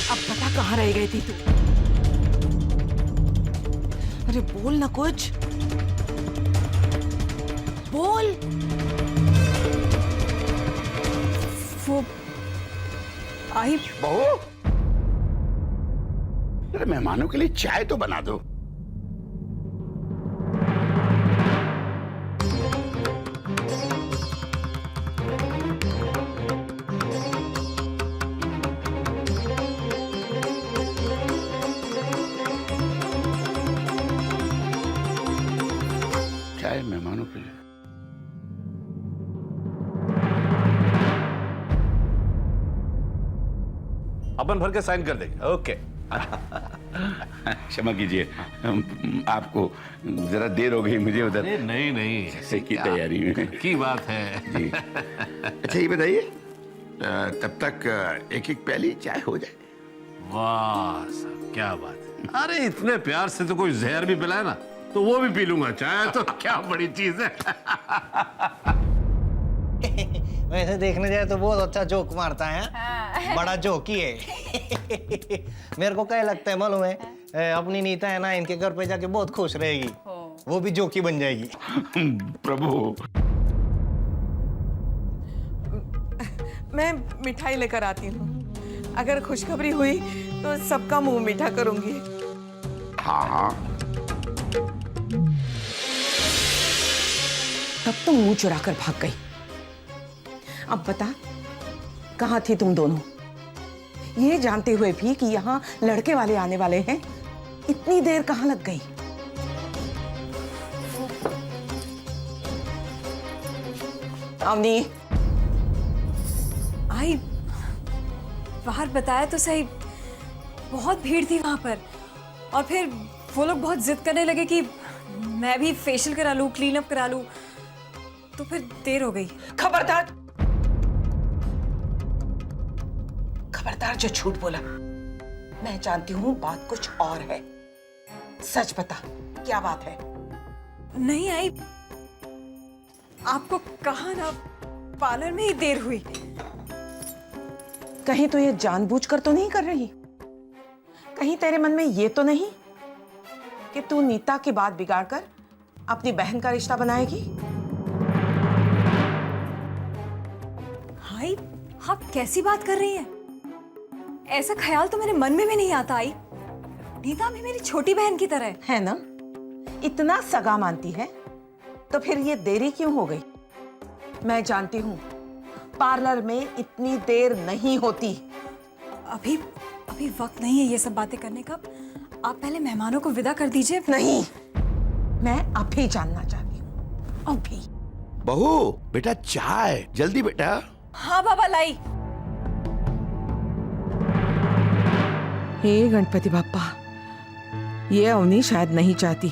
अब पता कहाँ रह गई थी तू? अरे बोल ना कुछ, बोल। वो आई बहू, अरे मेहमानों के लिए चाय तो बना दो। चाय मेहमानों के लिए। अपन भर के साइन कर देंगे। ओके। क्षमा कीजिए, आपको जरा देर हो गई, मुझे उधर नहीं नहीं, से की तैयारी में की बात है जी। अच्छा ये बताइए, तब तक एक एक प्याली चाय हो जाए। वाह साहब, क्या बात है। अरे इतने प्यार से तो कोई जहर भी पिलाए ना तो वो भी पी लूंगा। चाय तो क्या बड़ी चीज है। वैसे देखने जाए तो बहुत अच्छा जोक मारता है। बड़ा जोकी है। मेरे को क्या लगता है मालूम है, अपनी नीता है ना, इनके घर पे जाके बहुत खुश रहेगी, वो भी जोकी बन जाएगी। प्रभु, मैं मिठाई लेकर आती हूँ। अगर खुशखबरी हुई तो सबका मुंह मीठा करूंगी। हाँ हाँ। तब तो मुंह चुराकर भाग गई। अब बता, कहाँ थी तुम दोनों? ये जानते हुए भी कि यहाँ लड़के वाले आने वाले हैं, इतनी देर कहाँ लग गई? अवनी, आई बाहर बताया तो सही, बहुत भीड़ थी वहां पर। और फिर वो लोग बहुत जिद करने लगे कि मैं भी फेशियल करा लूं, क्लीन अप करा लूं, तो फिर देर हो गई। खबरदार, खबरदार जो झूठ बोला। मैं जानती हूँ बात कुछ और है। सच बता, क्या बात है? नहीं आई, आपको कहा ना, पार्लर में ही देर हुई। कहीं तो ये जानबूझकर तो नहीं कर रही? कहीं तेरे मन में ये तो नहीं कि तू नीता की बात बिगाड़कर अपनी बहन का रिश्ता बनाएगी? हाय, आप कैसी बात कर रही हैं? ऐसा ख्याल तो मेरे मन में भी नहीं आता। आई, नीता भी मेरी छोटी बहन की तरह है ना? इतना सगा मानती है तो फिर ये देरी क्यों हो गई? मैं जानती हूँ पार्लर में इतनी देर नहीं होती। अभी अभी वक्त नहीं है ये सब बातें करने का। आप पहले मेहमानों को विदा कर दीजिए। नहीं, मैं अभी जानना चाहती हूँ, अभी। बहू बेटा चाय, जल्दी बेटा। हाँ बाबा, लाई। हे गणपति बाप्पा, ये अवनी शायद नहीं चाहती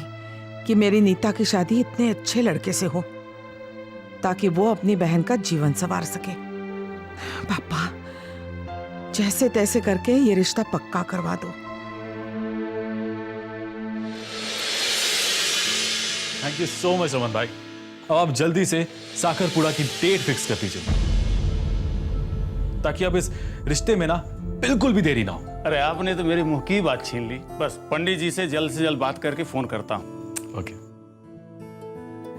कि मेरी नीता की शादी इतने अच्छे लड़के से हो, ताकि वो अपनी बहन का जीवन संवार सके। पापा, जैसे तैसे करके ये रिश्ता पक्का करवा दो। Thank you so much Raman भाई। अब आप जल्दी से साखरपुड़ा की डेट फिक्स कर दीजिए, ताकि अब इस रिश्ते में ना बिल्कुल भी देरी ना हो। अरे आपने तो मेरे मुंह की बात छीन ली। बस पंडित जी से जल्द बात करके फोन करता हूँ। ओके।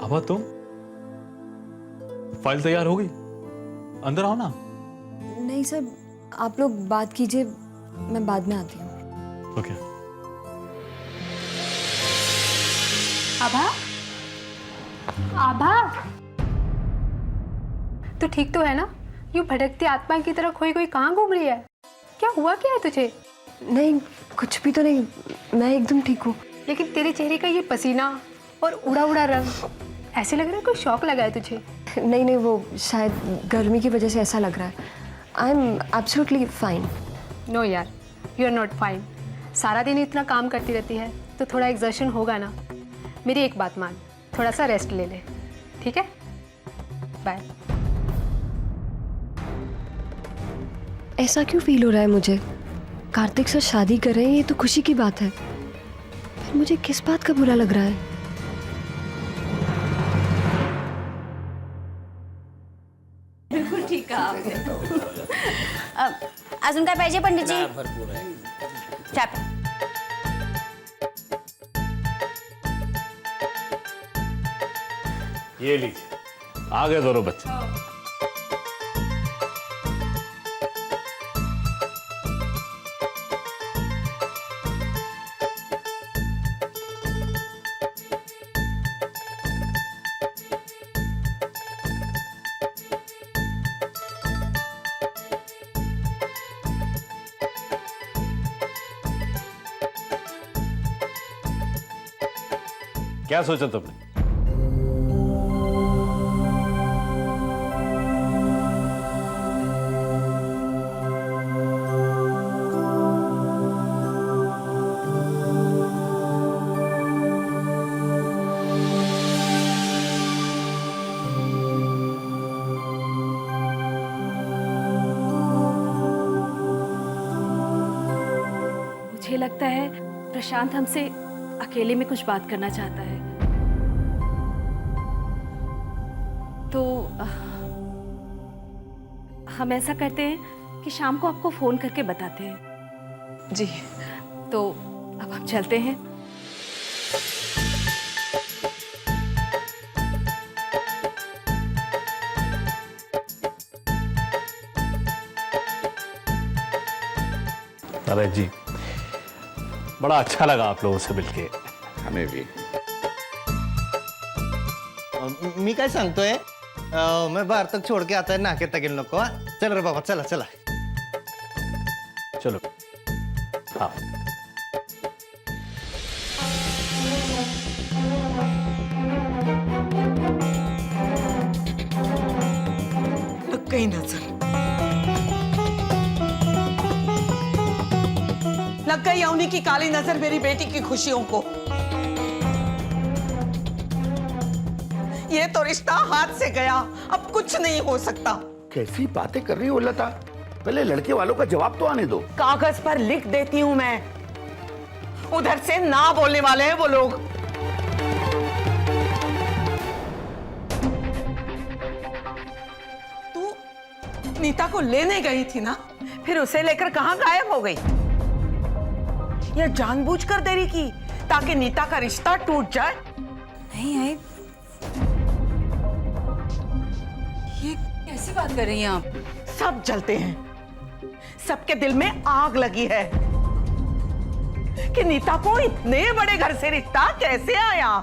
अब तुम फाइल तैयार हो गई, अंदर आओ ना। नहीं सर, आप लोग बात कीजिए, मैं बाद में आती हूँ। ओके। आभा, आभा, तू ठीक तो है ना? यूं भटकती आत्मा की तरह खोई कोई कहाँ घूम रही है? क्या हुआ, क्या है तुझे? नहीं, कुछ भी तो नहीं, मैं एकदम ठीक हूँ। लेकिन तेरे चेहरे का ये पसीना और उड़ा उड़ा रंग, ऐसे लग रहा है कोई शौक लगा है तुझे। नहीं नहीं, वो शायद गर्मी की वजह से ऐसा लग रहा है। I am absolutely fine. No यार, यू आर नॉट फाइन। सारा दिन इतना काम करती रहती है तो थोड़ा एक्सर्शन होगा ना। मेरी एक बात मान, थोड़ा सा रेस्ट ले ले, ठीक है? बाय। ऐसा क्यों फील हो रहा है मुझे? कार्तिक सर शादी कर रहे हैं, ये तो खुशी की बात है, पर मुझे किस बात का बुरा लग रहा है? बिल्कुल ठीक कहा आपने। अजून काय पाहिजे पंडितजी? भरपूर आहे. चहा. ये लीजिए, आ गए दोनों बच्चे। क्या सोचा तुमने? मुझे लगता है प्रशांत हमसे अकेले में कुछ बात करना चाहता है, तो हम ऐसा करते हैं कि शाम को आपको फोन करके बताते हैं। जी। तो अब हम चलते हैं। अरे जी, बड़ा अच्छा लगा आप लोगों से मिलके। हमें भी। मी काय सांगतोय, मैं बाहर तक छोड़ के आता है ना के तक इन लोग को. चल रे बाबा, चला चला. चलो। हाँ। लग गई नजर, लग गई अवनी की काली नजर मेरी बेटी की खुशियों को। ये तो रिश्ता हाथ से गया, अब कुछ नहीं हो सकता। कैसी बातें कर रही हो लता? पहले लड़के वालों का जवाब तो आने दो। कागज पर लिख देती हूं मैं, उधर से ना बोलने वाले हैं वो लोग। तू नीता को लेने गई थी ना, फिर उसे लेकर कहां गायब हो गई? यह जानबूझकर देरी की ताकि नीता का रिश्ता टूट जाए? नहीं आई, ये कैसी बात कर रही हैं आप? सब जलते हैं, सबके दिल में आग लगी है कि नीता को इतने बड़े घर से रिश्ता कैसे आया।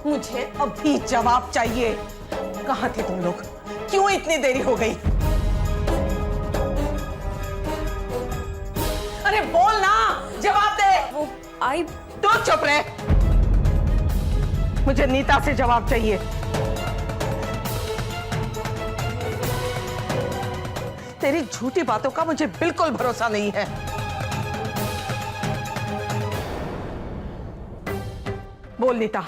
मुझे अभी जवाब चाहिए। कहां थे तुम लोग? क्यों इतनी देरी हो गई? अरे बोल ना, जवाब दे। वो आई। तो चुप रहे, मुझे नीता से जवाब चाहिए। तेरी झूठी बातों का मुझे बिल्कुल भरोसा नहीं है। बोल नीता,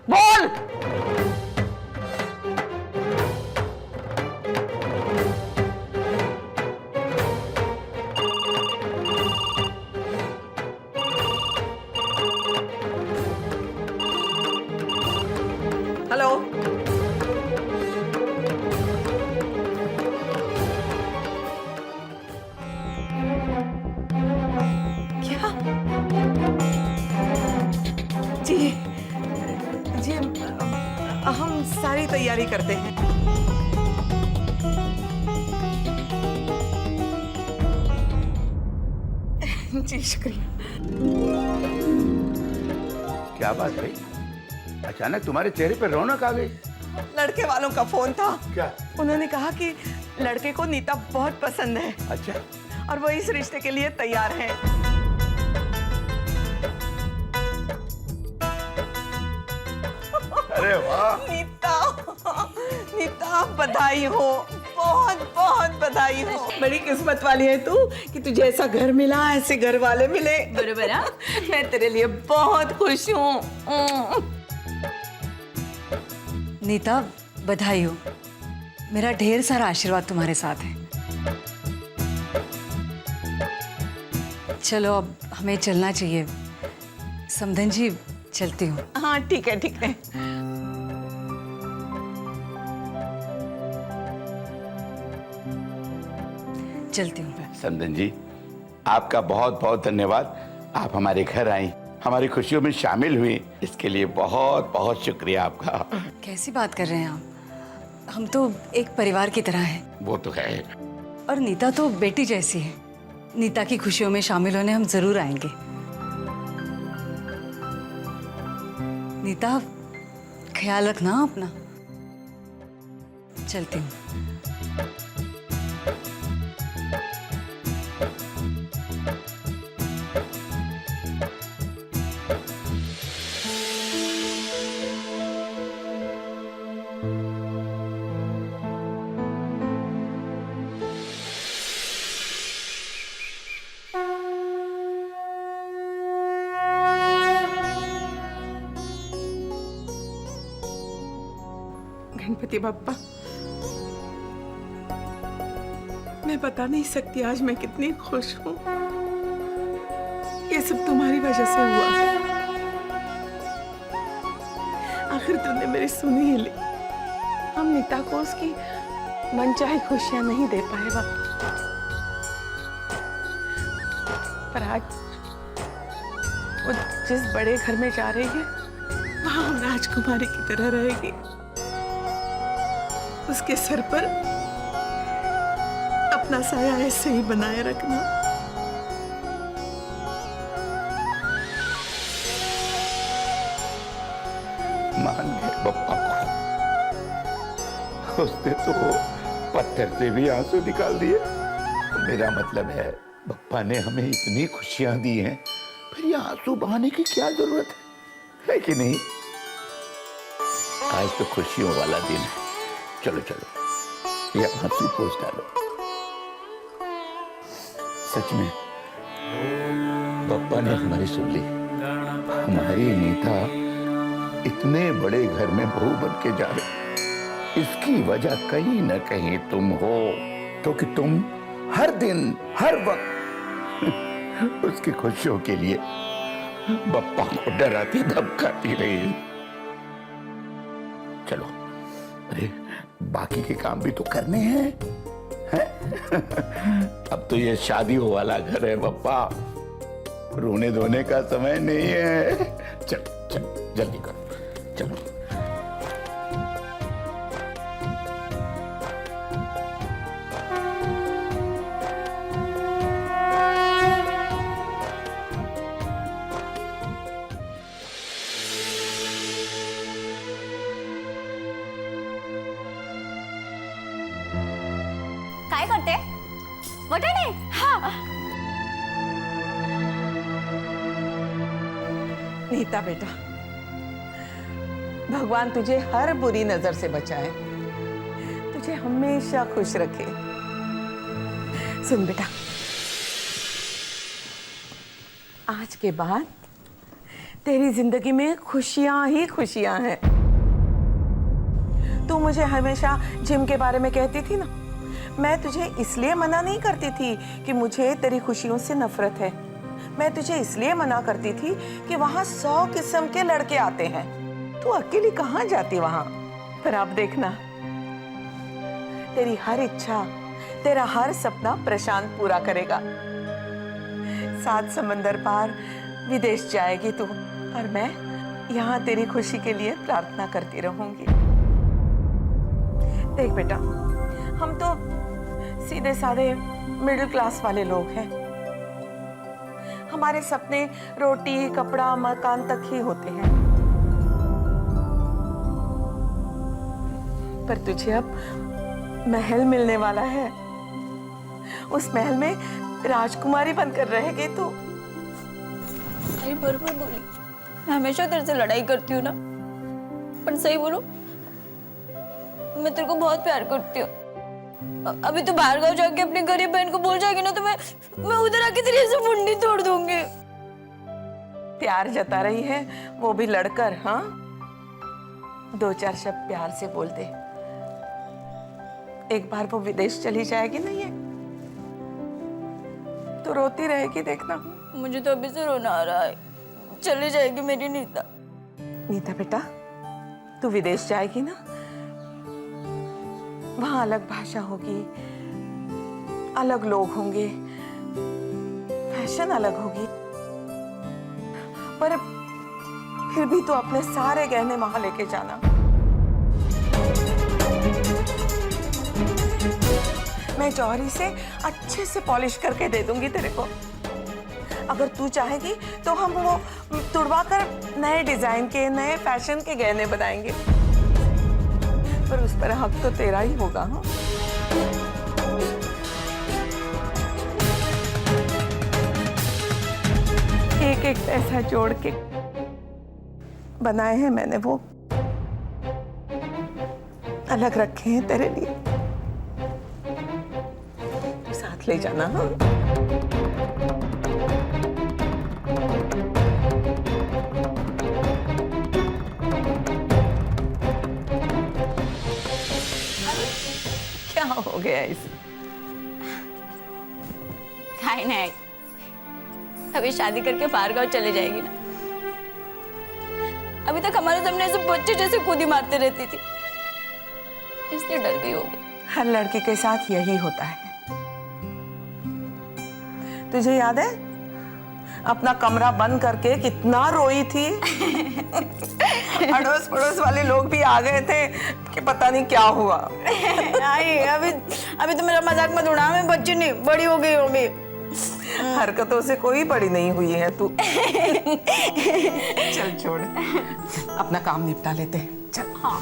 बोल। हेलो, क्या? जी जी, हम सारी तैयारी करते हैं। जी शुक्रिया। क्या बात भाई, अचानक तुम्हारे चेहरे पर रौनक आ गई? लड़के वालों का फोन था। क्या? उन्होंने कहा कि लड़के को नीता बहुत पसंद है। अच्छा। और वो इस रिश्ते के लिए तैयार है। अरे वाह। नीता, नीता बधाई हो, बहुत बहुत बधाई हो। बड़ी किस्मत वाली है तू कि तुझे ऐसा घर मिला, ऐसे घर वाले मिले। बरोबर है। मैं तेरे लिए बहुत खुश हूँ। नीता, बधाई हो। मेरा ढेर सारा आशीर्वाद तुम्हारे साथ है। चलो अब हमें चलना चाहिए। समधन जी, चलती हूँ। हाँ ठीक है, ठीक है। चलती हूँ। समधन जी, आपका बहुत बहुत धन्यवाद। आप हमारे घर आई, हमारी खुशियों में शामिल हुई, इसके लिए बहुत बहुत शुक्रिया आपका। कैसी बात कर रहे हैं आप? हम तो एक परिवार की तरह हैं। वो तो है। और नीता तो बेटी जैसी है। नीता की खुशियों में शामिल होने हम जरूर आएंगे। नीता, ख्याल रखना अपना। चलती हूँ। गणपति बप्पा, मैं बता नहीं सकती आज मैं कितनी खुश हूँ। ये सब तुम्हारी वजह से हुआ। आखिर तुमने मेरी सुनी ही ली। हम नीता को उसकी मनचाही खुशियां नहीं दे पाए बप्पा, पर आज वो जिस बड़े घर में जा रही है वहां हम राजकुमारी की तरह रहेगी। उसके सर पर अपना साया ऐसे ही बनाए रखना। मान गए बप्पा को। उसने तो पत्थर से भी आंसू निकाल दिए। मेरा मतलब है, बप्पा ने हमें इतनी खुशियां दी हैं, फिर ये आंसू बहाने की क्या जरूरत है कि नहीं? आज तो खुशियों वाला दिन है। चलो चलो, ये आंसू पोंछ डालो। सच में बप्पा ने हमारी सुन ली। हमारी नीता इतने बड़े घर में बहू बन के जा रही, इसकी वजह कहीं न कहीं तुम हो, क्योंकि तुम हर दिन हर वक्त उसकी खुशियों के लिए बप्पा को डराती धमकाती रही। चलो, अरे बाकी के काम भी तो करने हैं, अब तो ये शादियों वाला घर है बप्पा, रोने धोने का समय नहीं है। चल चल जल्दी करो, चलो। काय करते? वटाणे? हाँ। नीता बेटा, भगवान तुझे हर बुरी नजर से बचाए, तुझे हमेशा खुश रखे। सुन बेटा, आज के बाद तेरी जिंदगी में खुशियां ही खुशियां हैं। तू मुझे हमेशा जिम के बारे में कहती थी ना, मैं तुझे इसलिए मना नहीं करती थी कि मुझे तेरी खुशियों से नफरत है। मैं तुझे इसलिए मना करती थी कि वहां 100 किस्म के लड़के आते हैं, तू अकेली कहाँ जाती वहां। पर अब देखना, तेरी हर इच्छा, तेरा हर सपना प्रशांत पूरा करेगा। 7 समंदर पार विदेश जाएगी तू, और मैं यहाँ तेरी खुशी के लिए प्रार्थना करती रहूंगी। देख बेटा, हम तो सीधे साधे मिडिल क्लास वाले लोग हैं। हमारे सपने रोटी, कपड़ा, मकान तक ही होते हैं। पर तुझे अब महल मिलने वाला है। उस महल में राजकुमारी बनकर रहेगी तू। अरे बरोबर बोली, मैं हमेशा तेरे से लड़ाई करती हूँ ना, पर सही बोलूं, मैं तेरे को बहुत प्यार करती हूँ। अभी तो बाहर गाँव जाके अपनी गरीब बहन को बोल जाएगी ना, तो मैं उधर आके तेरी ऐसे मुंडी तोड़ दूंगी। प्यार जता रही है, वो भी लड़कर। हाँ, 2-4 शब्द प्यार से बोल दे। एक बार वो विदेश चली जाएगी ना, ये तो रोती रहेगी, देखना। मुझे तो अभी से रोना आ रहा है। चली जाएगी मेरी नीता। नीता बेटा, तू विदेश जाएगी ना, वहां अलग भाषा होगी, अलग लोग होंगे, फैशन अलग होगी, पर फिर भी तो अपने सारे गहने वहां लेके जाना। मैं जौहरी से अच्छे से पॉलिश करके दे दूंगी तेरे को। अगर तू चाहेगी तो हम वो तुड़वा कर नए डिजाइन के, नए फैशन के गहने बनाएंगे, पर उस पर हक तो तेरा ही होगा। हाँ, एक एक पैसा जोड़ के बनाए हैं मैंने, वो अलग रखे हैं तेरे लिए, तू साथ ले जाना। हाँ, क्या हो गया इसे? खाए नहीं, अभी शादी करके बाहर गाँव चले जाएगी ना। अभी तक हमारे सामने ऐसे बच्चे जैसे कूदी मारते रहती थी, इसलिए डर गई होगी। हर लड़की के साथ यही होता है। तुझे याद है अपना कमरा बंद करके कितना रोई थी? अड़ोस पड़ोस वाले लोग भी आ गए थे कि पता नहीं क्या हुआ। नहीं, अभी तो मेरा मजाक मत उड़ा, मैं बच्ची नहीं, बड़ी हो गई हूँ अभी। हरकतों से कोई बड़ी नहीं हुई है तू। चल छोड़, अपना काम निपटा लेते हैं। चल। हाँ।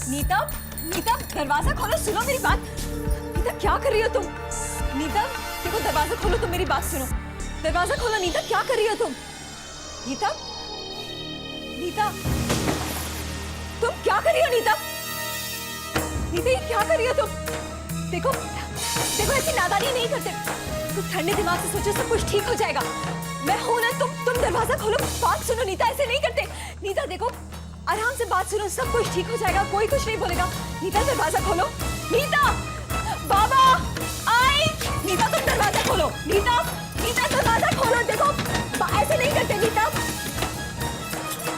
नीता, नीता दरवाजा खोलो, सुनो मेरी बात। नीता क्या कर रही हो तुम? नीता देखो, दरवाजा खोलो, तुम मेरी बात सुनो। दरवाजा खोलो नीता, क्या कर रही हो तुम? नीता, नीता तुम क्या कर रही हो? नीता, नीता ये क्या कर रही हो तुम? देखो देखो, ऐसी नादानी नहीं करते। तुम ठंडे दिमाग से सोचो, सब कुछ ठीक हो जाएगा। मैं हूं ना, तुम दरवाजा खोलो, बात सुनो। नीता ऐसे नहीं करते। नीता देखो, आराम से बात सुनो, सब कुछ ठीक हो जाएगा, कोई कुछ नहीं बोलेगा। नीता दरवाजा खोलो। नीता, बाबा आई। नीता तुम दरवाजा खोलो। नीता, नीता दरवाजा खोलो। देखो ऐसे नहीं करते। नीता,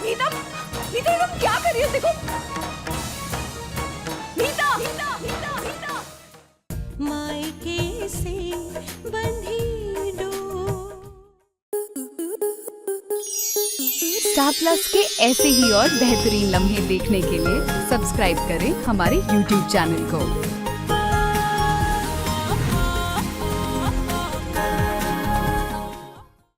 नीता, नीता तुम क्या कर रही हो? देखो नीता, नीता, नीता, नीता। मायके से बंधी डोर। स्टार प्लस के ऐसे ही और बेहतरीन लम्हे देखने के लिए सब्सक्राइब करें हमारे YouTube चैनल को।